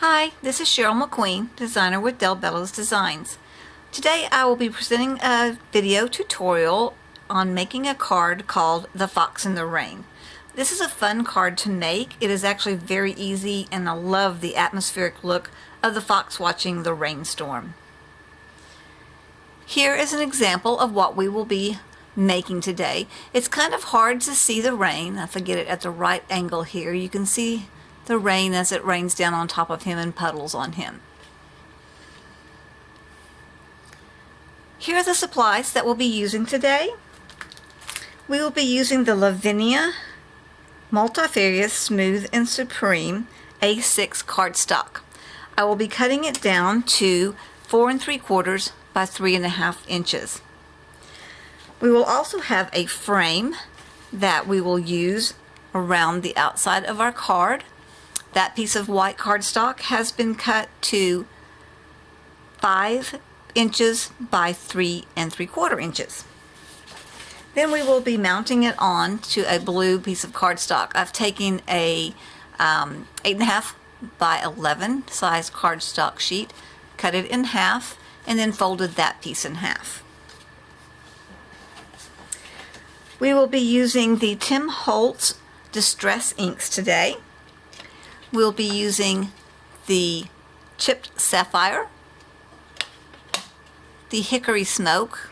Hi, this is Cheryl McQueen, designer with Bello's Designs. Today I will be presenting a video tutorial on making a card called The Fox in the Rain. This is a fun card to make. It is actually very easy and I love the atmospheric look of the fox watching the rainstorm. Here is an example of what we will be making today. It's kind of hard to see the rain. If I get it at the right angle here, you can see the rain as it rains down on top of him and puddles on him. Here are the supplies that we'll be using today. We will be using the Lavinia Multifarious Smooth and Supreme A6 cardstock. I will be cutting it down to 4 3/4 by 3.5 inches. We will also have a frame that we will use around the outside of our card. That piece of white cardstock has been cut to 5 inches by 3 3/4 inches. Then we will be mounting it on to a blue piece of cardstock. I've taken a 8.5 by 11 size cardstock sheet, cut it in half, and then folded that piece in half. We will be using the Tim Holtz Distress inks today. We'll be using the Chipped Sapphire, the Hickory Smoke,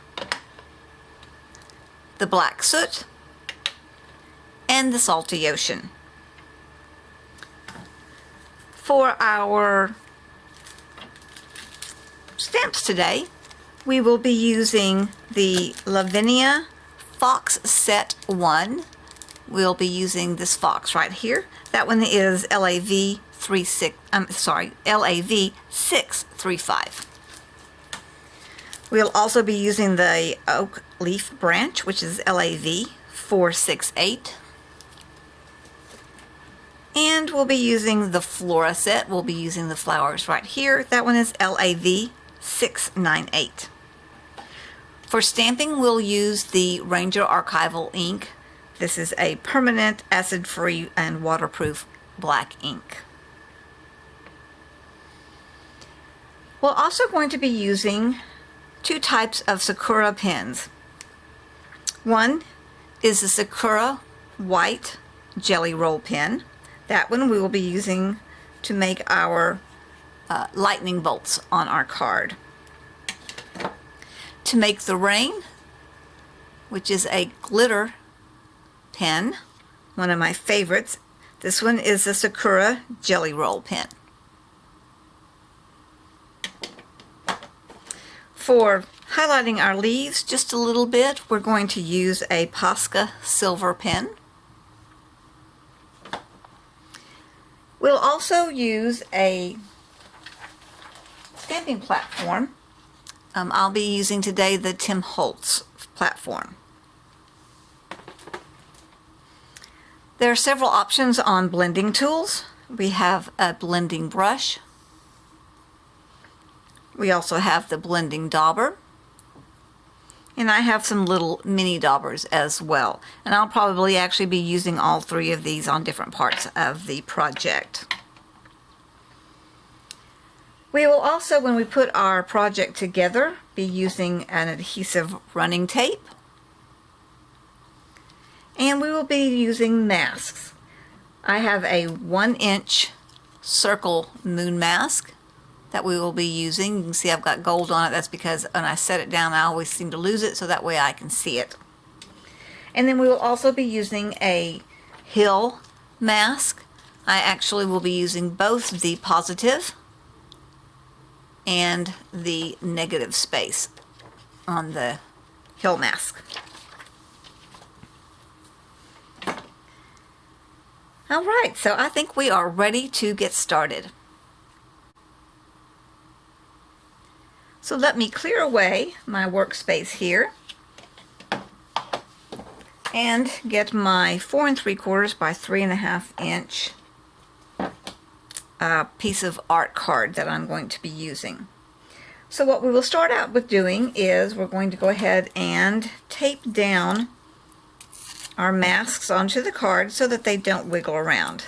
the Black Soot, and the Salty Ocean. For our stamps today, we will be using the Lavinia Fox Set 1. We'll be using this fox right here. That one is LAV 635. We'll also be using the Oak Leaf Branch, which is LAV 468. And we'll be using the Flora set. We'll be using the flowers right here. That one is LAV 698. For stamping, we'll use the Ranger Archival ink. This is a permanent, acid-free, and waterproof black ink. We're also going to be using 2 types of Sakura pens. One is the Sakura White Jelly Roll pen. That one we will be using to make our lightning bolts on our card. To make the rain, which is a glitter pen, one of my favorites. This one is the Sakura Jelly Roll pen. For highlighting our leaves just a little bit, we're going to use a Posca silver pen. We'll also use a stamping platform. I'll be using today the Tim Holtz platform. There are several options on blending tools. We have a blending brush. We also have the blending dauber. And I have some little mini daubers as well. And I'll probably actually be using all 3 of these on different parts of the project. We will also, when we put our project together, be using an adhesive running tape. And we will be using masks. I have a 1-inch circle moon mask that we will be using. You can see I've got gold on it. That's because when I set it down I always seem to lose it, so that way I can see it. And then we will also be using a hill mask. I actually will be using both the positive and the negative space on the hill mask. Alright, so I think we are ready to get started. So let me clear away my workspace here and get my 4 3/4 by 3.5 inch piece of art card that I'm going to be using. So what we will start out with doing is we're going to go ahead and tape down our masks onto the card so that they don't wiggle around.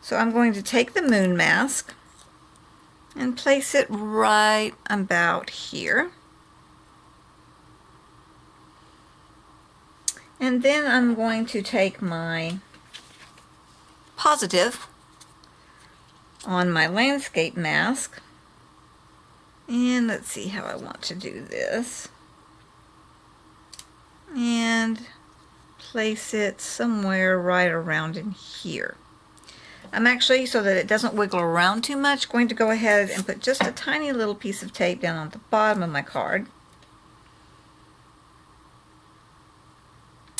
So I'm going to take the moon mask and place it right about here. And then I'm going to take my positive on my landscape mask, and let's see how I want to do this, and place it somewhere right around in here. I'm actually, so that it doesn't wiggle around too much, going to go ahead and put just a tiny little piece of tape down on the bottom of my card.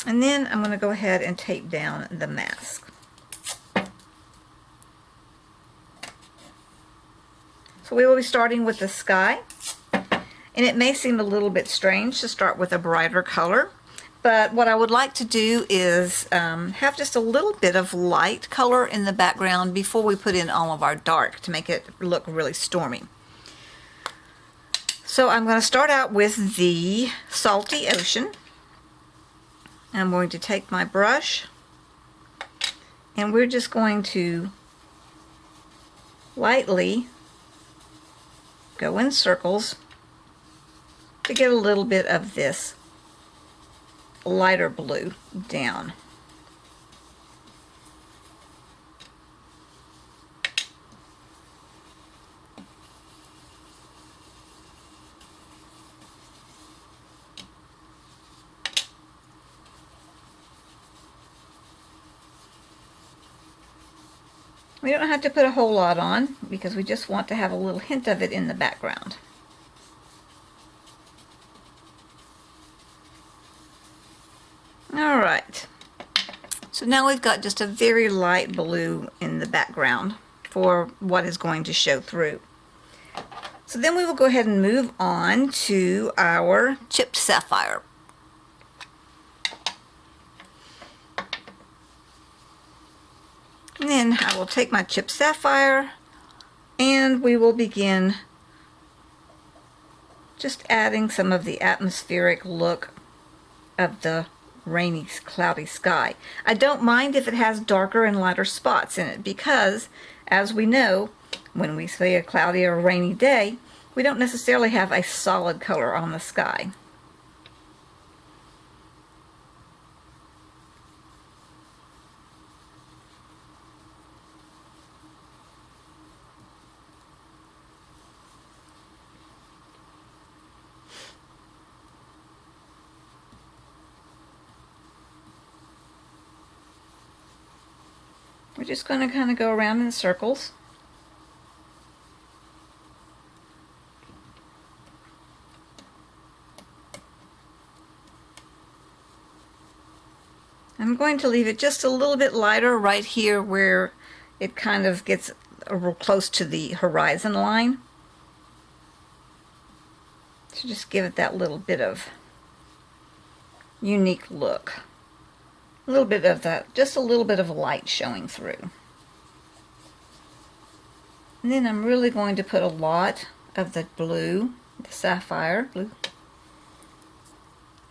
And then I'm going to go ahead and tape down the mask. So we will be starting with the sky. And it may seem a little bit strange to start with a brighter color, but what I would like to do is have just a little bit of light color in the background before we put in all of our dark to make it look really stormy. So I'm going to start out with the salty ocean. I'm going to take my brush and we're just going to lightly go in circles to get a little bit of this lighter blue down. We don't have to put a whole lot on because we just want to have a little hint of it in the background. Alright, so now we've got just a very light blue in the background for what is going to show through. So then we will go ahead and move on to our chipped sapphire. And then I will take my chipped sapphire and we will begin just adding some of the atmospheric look of the rainy, cloudy sky. I don't mind if it has darker and lighter spots in it because, as we know, when we see a cloudy or rainy day, we don't necessarily have a solid color on the sky. We're just going to kind of go around in circles. I'm going to leave it just a little bit lighter right here where it kind of gets real close to the horizon line. So just give it that little bit of unique look. A little bit of that, just a little bit of light showing through. And then I'm really going to put a lot of the blue, the sapphire, blue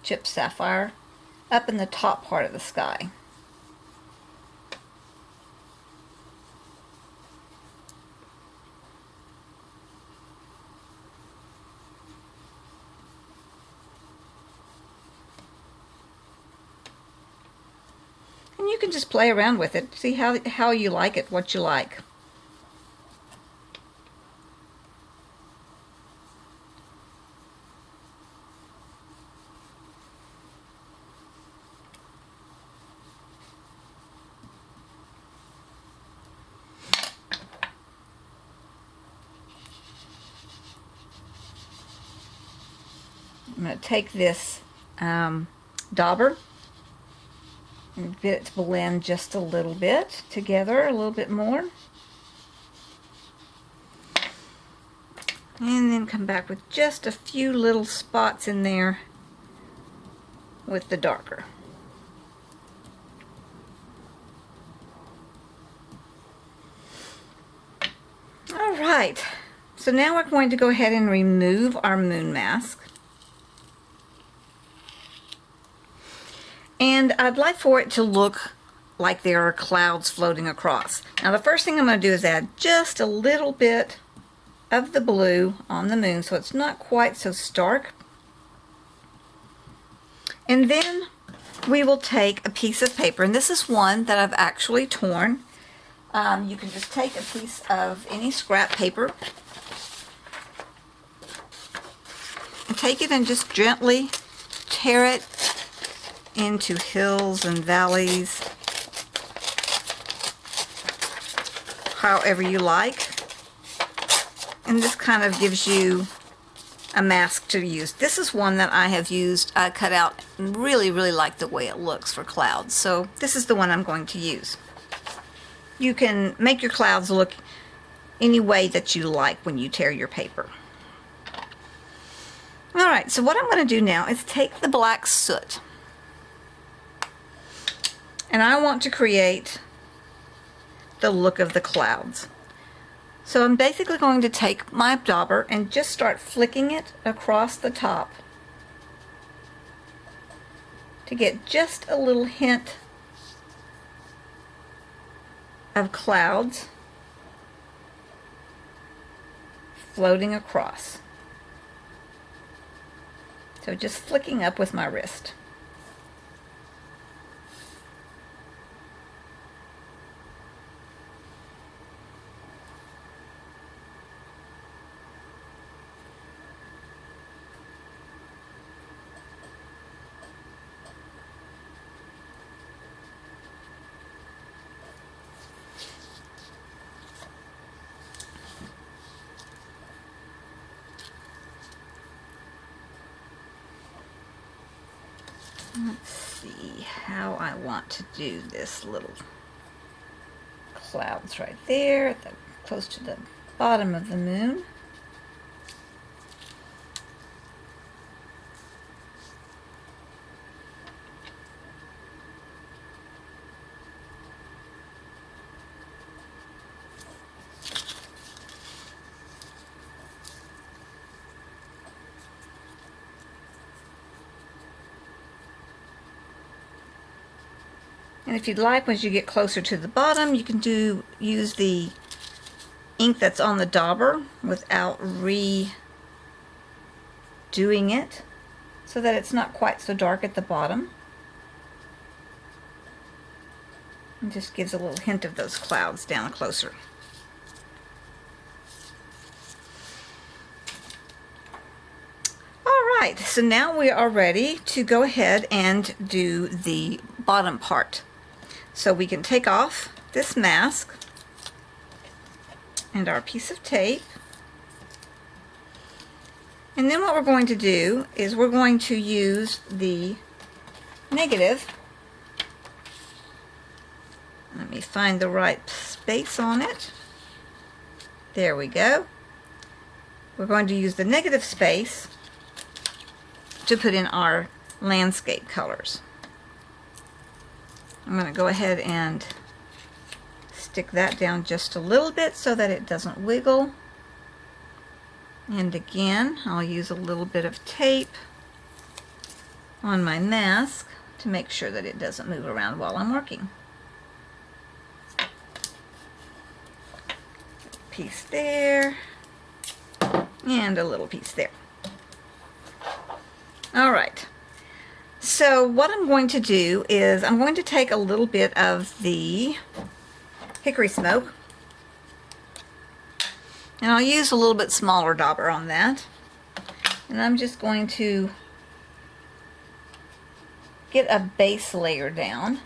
chipped sapphire, up in the top part of the sky. And you can just play around with it, see how you like it, what you like. I'm going to take this dauber and get it to blend just a little bit together, a little bit more. And then come back with just a few little spots in there with the darker. Alright, so now we're going to go ahead and remove our moon mask. And I'd like for it to look like there are clouds floating across. Now the first thing I'm going to do is add just a little bit of the blue on the moon so it's not quite so stark. And then we will take a piece of paper, and this is one that I've actually torn. You can just take a piece of any scrap paper and take it and just gently tear it into hills and valleys, however you like. And this kind of gives you a mask to use. This is one that I have used, cut out, and really like the way it looks for clouds. So this is the one I'm going to use. You can make your clouds look any way that you like when you tear your paper. Alright, so what I'm going to do now is take the black soot. And I want to create the look of the clouds. So I'm basically going to take my dauber and just start flicking it across the top to get just a little hint of clouds floating across. So just flicking up with my wrist. Let's see how I want to do this little clouds right there, close to the bottom of the moon. And if you'd like, once you get closer to the bottom, you can use the ink that's on the dauber without redoing it so that it's not quite so dark at the bottom. It just gives a little hint of those clouds down closer. Alright, so now we are ready to go ahead and do the bottom part. So we can take off this mask and our piece of tape. And then what we're going to do is we're going to use the negative. Let me find the right space on it. There we go. We're going to use the negative space to put in our landscape colors. I'm going to go ahead and stick that down just a little bit so that it doesn't wiggle. And again, I'll use a little bit of tape on my mask to make sure that it doesn't move around while I'm working. Piece there, and a little piece there. All right. So what I'm going to do is I'm going to take a little bit of the hickory smoke, and I'll use a little bit smaller dauber on that, and I'm just going to get a base layer down.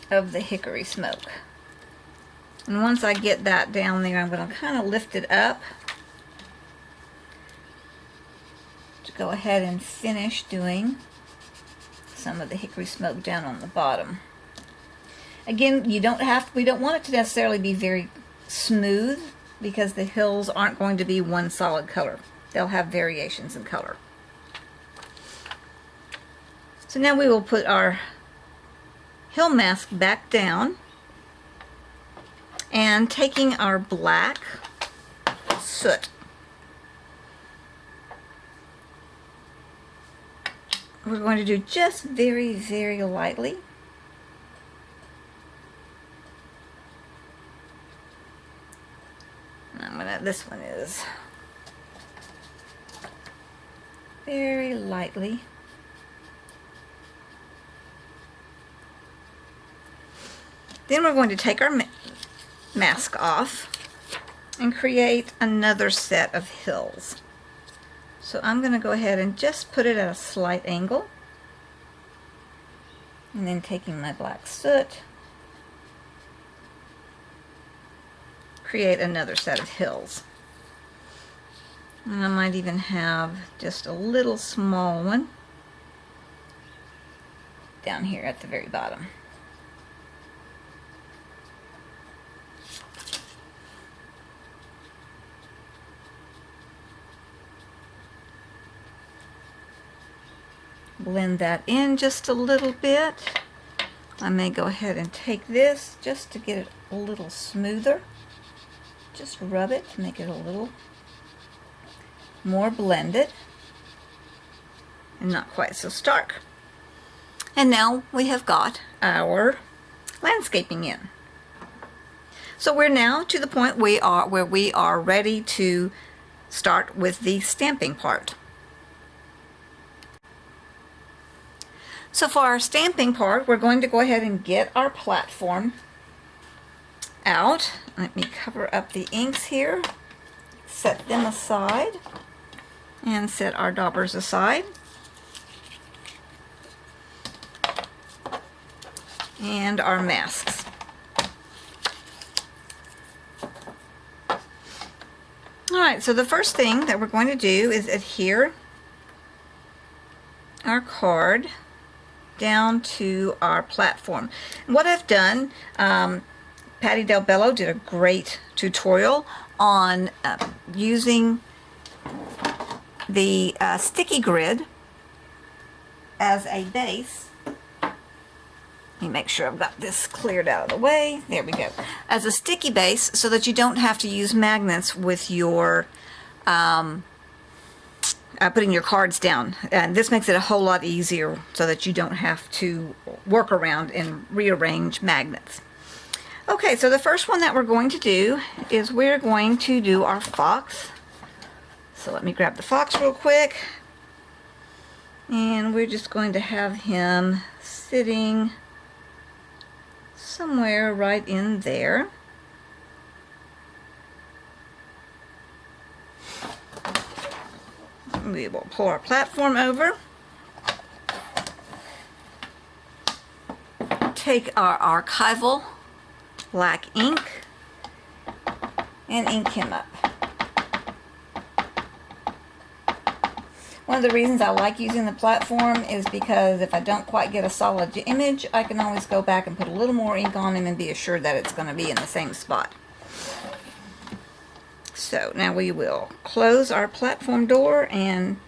Of the hickory smoke. And once I get that down there, I'm going to kind of lift it up to go ahead and finish doing some of the hickory smoke down on the bottom. Again, we don't want it to necessarily be very smooth because the hills aren't going to be one solid color. They'll have variations in color. So now we will put our hill mask back down, and taking our black soot. We're going to do just very, very lightly. This one is very lightly. Then we're going to take our mask off and create another set of hills. So I'm going to go ahead and just put it at a slight angle, and then taking my black soot, create another set of hills. And I might even have just a little small one down here at the very bottom. Blend that in just a little bit. I may go ahead and take this just to get it a little smoother. Just rub it to make it a little more blended and not quite so stark. And now we have got our landscaping in. So we're now to the point where we are ready to start with the stamping part. So for our stamping part, we're going to go ahead and get our platform out. Let me cover up the inks here, set them aside, and set our daubers aside. And our masks. Alright, so the first thing that we're going to do is adhere our card down to our platform. And what I've done, Patty Del Bello did a great tutorial on using the sticky grid as a base. Let me make sure I've got this cleared out of the way. There we go. As a sticky base so that you don't have to use magnets with your putting your cards down. And this makes it a whole lot easier so that you don't have to work around and rearrange magnets. Okay, so the first one that we're going to do is we're going to do our fox. So let me grab the fox real quick. And we're just going to have him sitting somewhere right in there. We will pull our platform over. Take our archival black ink and ink him up. One of the reasons I like using the platform is because if I don't quite get a solid image, I can always go back and put a little more ink on him and be assured that it's going to be in the same spot. So now we will close our platform door and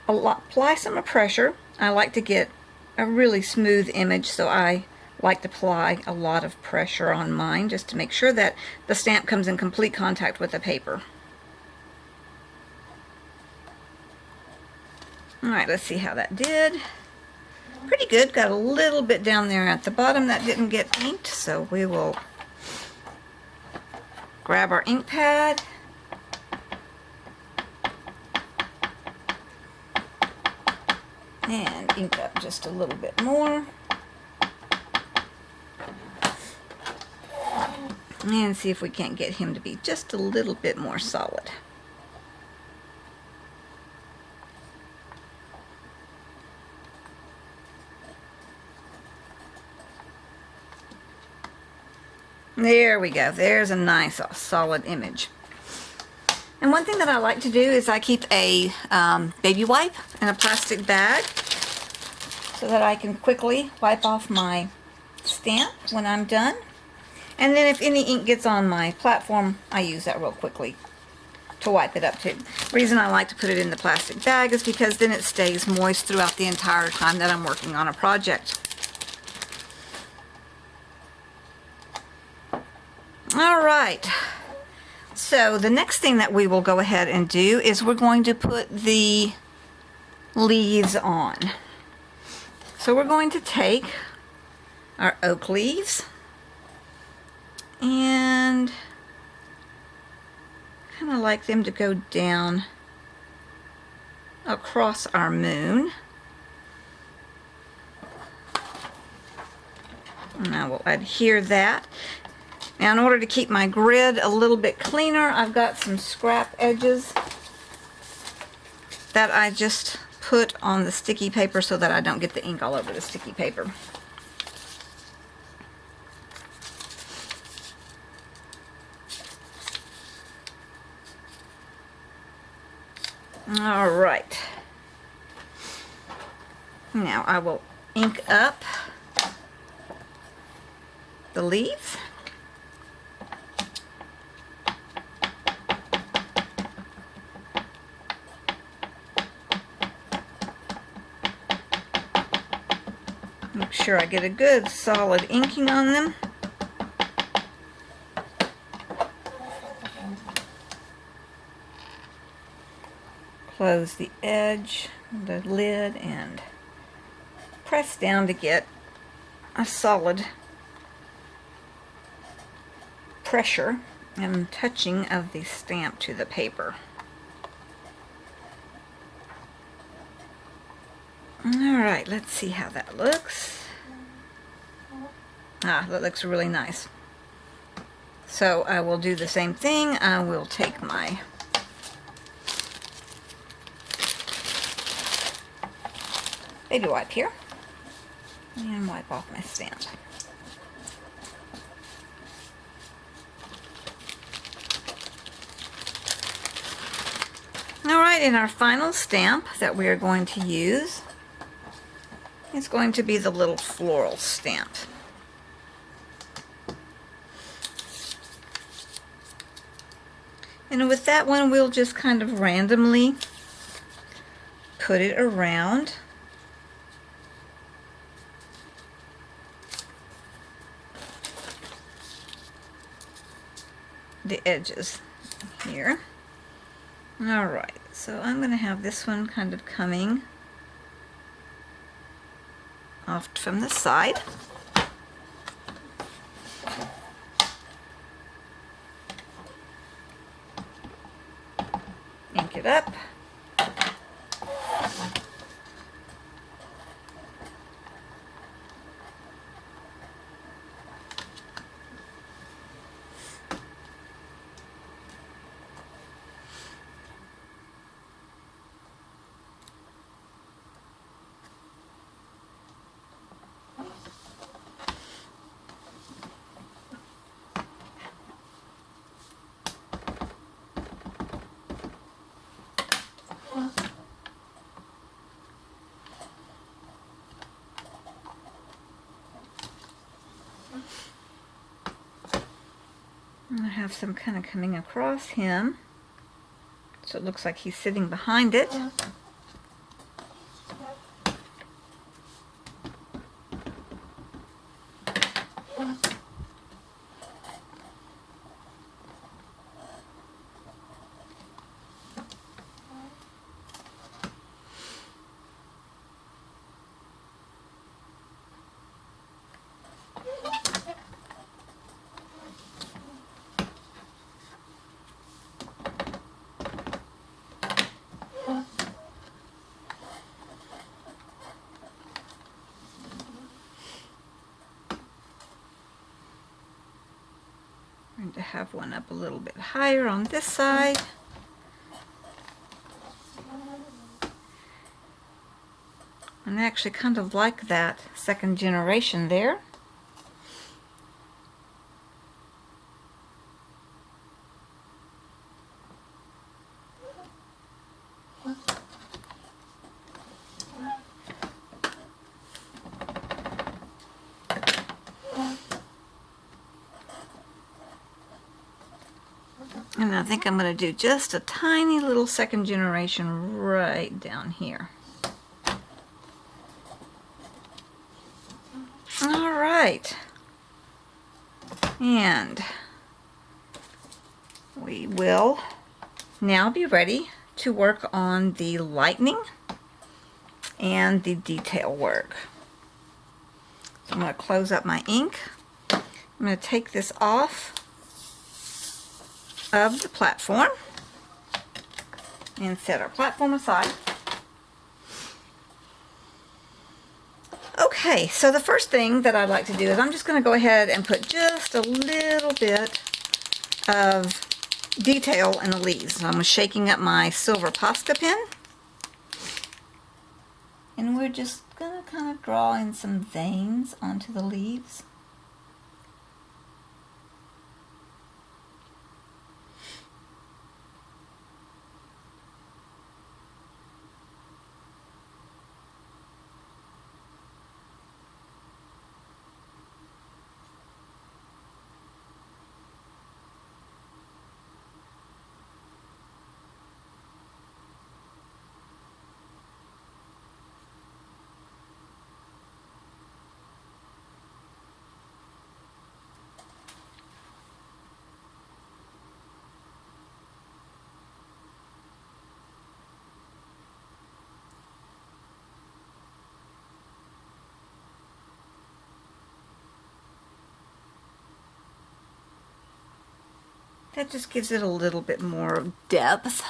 apply some pressure. I like to get a really smooth image, so I like to apply a lot of pressure on mine just to make sure that the stamp comes in complete contact with the paper. Alright, let's see how that did. Pretty good. Got a little bit down there at the bottom that didn't get inked, so we will grab our ink pad and ink up just a little bit more. And see if we can't get him to be just a little bit more solid. There we go. There's a nice solid image. And one thing that I like to do is I keep a baby wipe in a plastic bag so that I can quickly wipe off my stamp when I'm done. And then if any ink gets on my platform, I use that real quickly to wipe it up too. The reason I like to put it in the plastic bag is because then it stays moist throughout the entire time that I'm working on a project. Alright, So the next thing that we will go ahead and do is we're going to put the leaves on. So we're going to take our oak leaves and kind of like them to go down across our moon. And I will adhere that. Now, in order to keep my grid a little bit cleaner, I've got some scrap edges that I just put on the sticky paper so that I don't get the ink all over the sticky paper. All right. Now I will ink up the leaves. Make sure I get a good solid inking on them. Close the edge, the lid, and press down to get a solid pressure and touching of the stamp to the paper. Alright, let's see how that looks. That looks really nice. So I will do the same thing. I will take my baby wipe here and wipe off my stamp. Alright, and our final stamp that we are going to use is going to be the little floral stamp. And with that one, we'll just kind of randomly put it around the edges here. Alright, so I'm going to have this one kind of coming off from the side. Ink it up. I have some kind of coming across him, so it looks like he's sitting behind it. I'm going to have one up a little bit higher on this side. And I actually kind of like that second generation there. And I think I'm going to do just a tiny little second generation right down here. All right. And we will now be ready to work on the lightning and the detail work. So I'm going to close up my ink. I'm going to take this off of the platform and set our platform aside. Okay, so the first thing that I'd like to do is I'm just going to go ahead and put just a little bit of detail in the leaves. So I'm shaking up my silver Posca pen, and we're just going to kind of draw in some veins onto the leaves. That just gives it a little bit more depth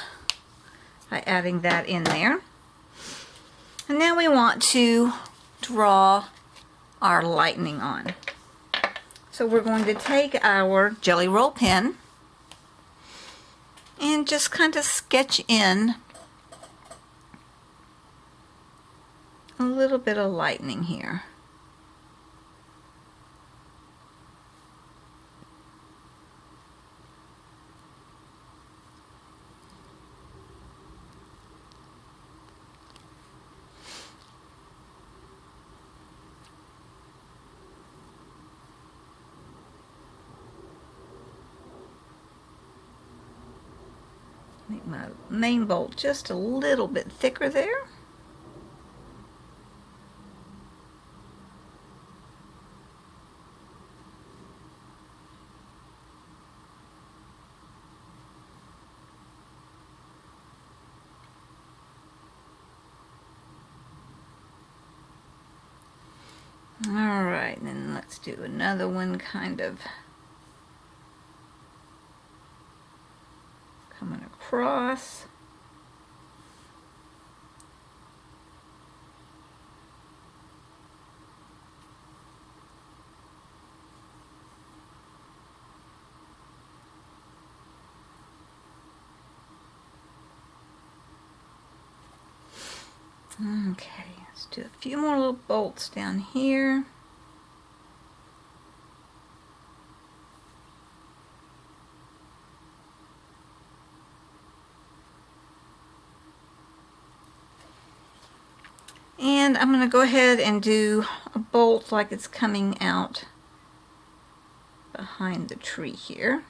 by adding that in there. And now we want to draw our lightning on. So we're going to take our Jelly Roll pen and just kind of sketch in a little bit of lightning here. Make my main bolt just a little bit thicker there. All right, then let's do another one kind of coming across. Okay, let's do a few more little bolts down here. And I'm going to go ahead and do a bolt like it's coming out behind the tree here.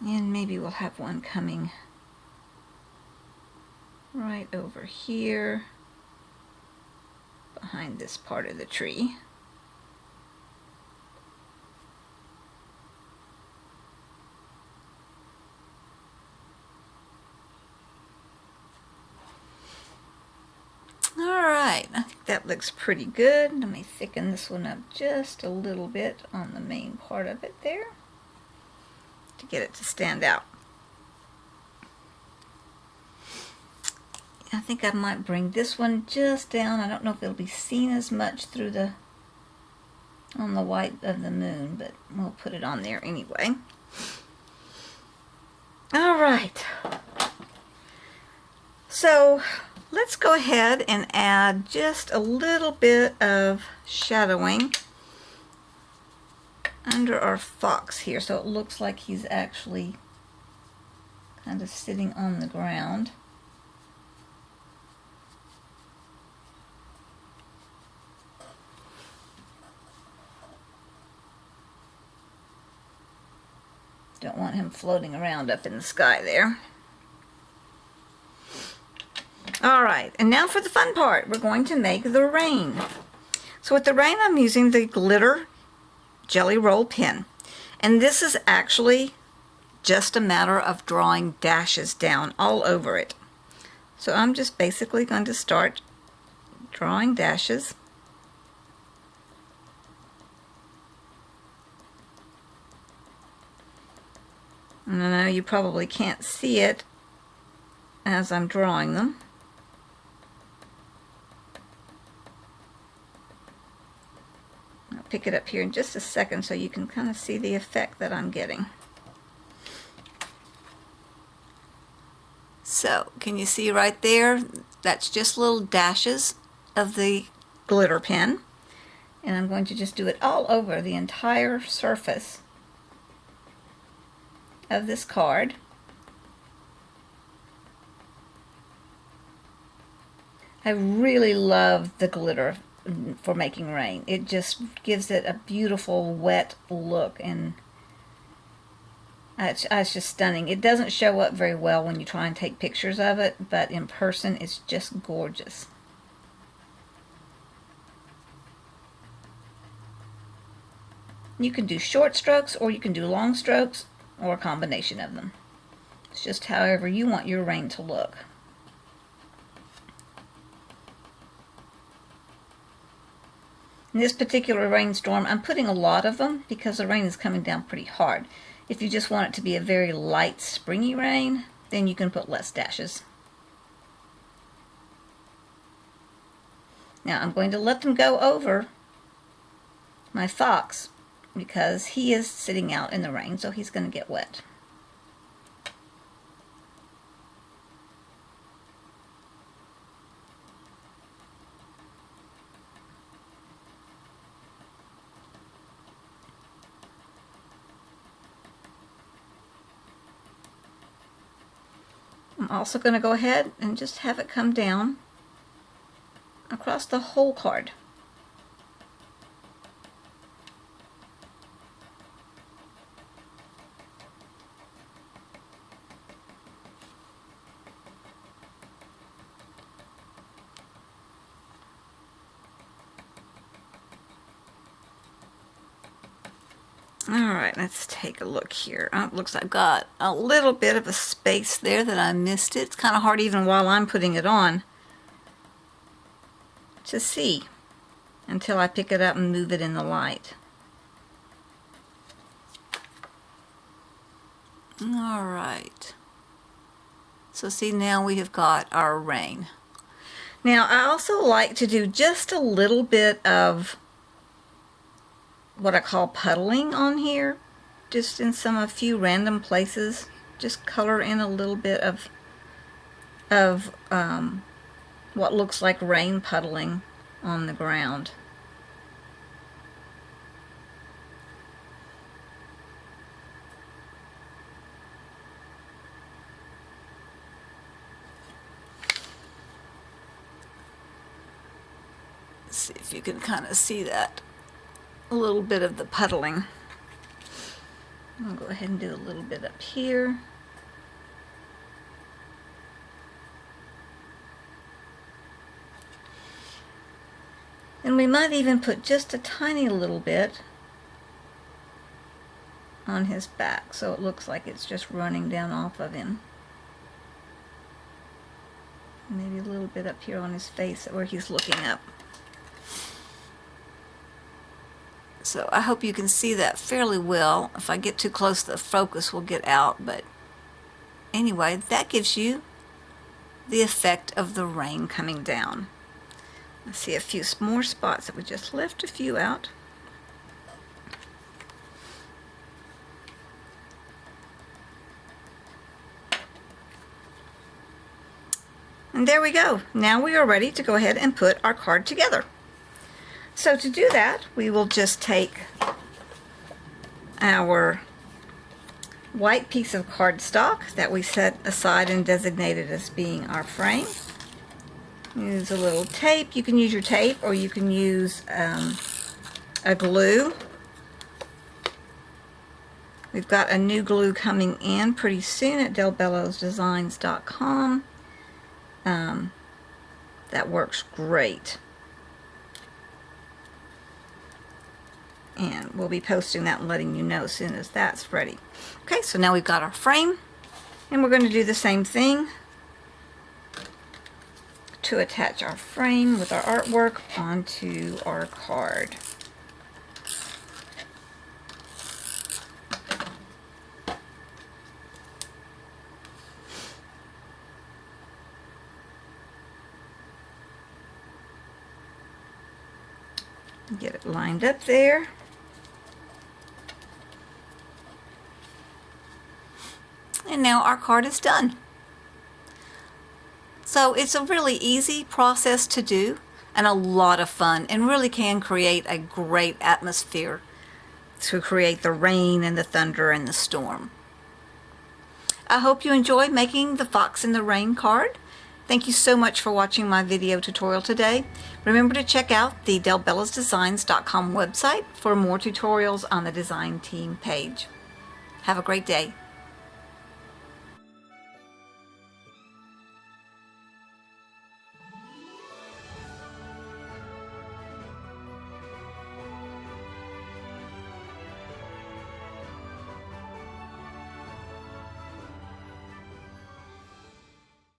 And maybe we'll have one coming right over here behind this part of the tree. Alright, I think that looks pretty good. Let me thicken this one up just a little bit on the main part of it there to get it to stand out. I think I might bring this one just down. I don't know if it'll be seen as much through the on the white of the moon, but we'll put it on there anyway. Alright, so let's go ahead and add just a little bit of shadowing under our fox here, so it looks like he's actually kind of sitting on the ground. Don't want him floating around up in the sky there. Alright, and now for the fun part. We're going to make the rain. So with the rain, I'm using the glitter jelly roll pen. And this is actually just a matter of drawing dashes down all over it. So I'm just basically going to start drawing dashes. And I know you probably can't see it as I'm drawing them. I'll pick it up here in just a second so you can kind of see the effect that I'm getting. So, can you see right there? That's just little dashes of the glitter pen. And I'm going to just do it all over the entire surface of this card. I really love the glitter for making rain. It just gives it a beautiful wet look, and it's just stunning. It doesn't show up very well when you try and take pictures of it, but in person it's just gorgeous. You can do short strokes or you can do long strokes or a combination of them. It's just however you want your rain to look. In this particular rainstorm, I'm putting a lot of them because the rain is coming down pretty hard. If you just want it to be a very light, springy rain, then you can put less dashes. Now I'm going to let them go over my fox because he is sitting out in the rain, so he's going to get wet. I'm also going to go ahead and just have it come down across the whole card. Alright, let's take a look here. Oh, it looks like I've got a little bit of a space there that I missed it. It's kind of hard even while I'm putting it on to see until I pick it up and move it in the light. Alright. So see, now we have got our rain. Now I also like to do just a little bit of what I call puddling on here, just in a few random places. Just color in a little bit of what looks like rain puddling on the ground. Let's see if you can kind of see that. A little bit of the puddling. I'll go ahead and do a little bit up here. And we might even put just a tiny little bit on his back so it looks like it's just running down off of him. Maybe a little bit up here on his face where he's looking up. So I hope you can see that fairly well. If I get too close, the focus will get out. But anyway, that gives you the effect of the rain coming down. I see a few more spots that we just lift a few out. And there we go. Now we are ready to go ahead and put our card together. So to do that, we will just take our white piece of cardstock that we set aside and designated as being our frame. Use a little tape. You can use your tape or you can use a glue. We've got a new glue coming in pretty soon at delbellosdesigns.com. That works great. and we'll be posting that and letting you know as soon as that's ready. Okay, so now we've got our frame, and we're going to do the same thing to attach our frame with our artwork onto our card. Get it lined up there. And now our card is done. So it's a really easy process to do and a lot of fun, and really can create a great atmosphere to create the rain and the thunder and the storm. I hope you enjoyed making the Fox in the Rain card. Thank you so much for watching my video tutorial today. Remember to check out the delbellosdesigns.com website for more tutorials on the design team page. Have a great day.